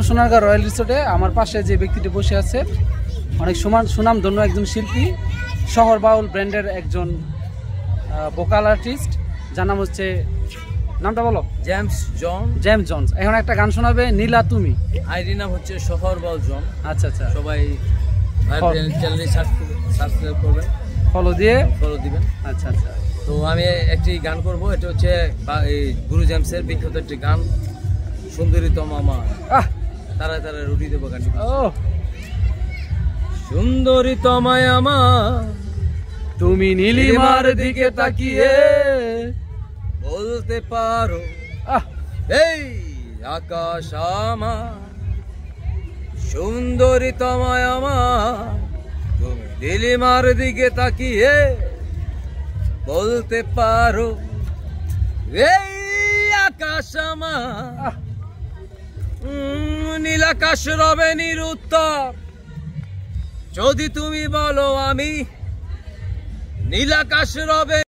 Sonargaon royal রিসোর্টে আমার পাশে যে ব্যক্তিটি বসে আছে অনেক সুনামধন্য একজন শিল্পী, শহর বাউল ব্র্যান্ডের একজন ভোকাল আর্টিস্ট, যার নাম হচ্ছে, নামটা বলো? James Jones. এখন একটা গান শোনাবে, নীলা তুমি। আইডি নাম হচ্ছে শহর বাউল জন। আচ্ছা আচ্ছা, সবাই চ্যানেলে সাবস্ক্রাইব করবেন, ফলো দিবেন। আচ্ছা আচ্ছা, তো আমি একটি গান করব, এটা হচ্ছে গুরু জেমসের বিখ্যাত একটি গান, সুন্দরী তোমামা। তারা রুটি দেবো গান। সুন্দরী তোমায় আমার, তুমি নীলিমার দিকে তাকিয়ে বলতে পারো এই আকাশ আমার। সুন্দরী তোমায় আমার, তুমি নীলিমার দিকে তাকিয়ে বলতে পারো এই আকাশ আমার। নীল আকাশ রবে নিরুত্তর যদি তুমি বলো আমি, নীল আকাশ রবে।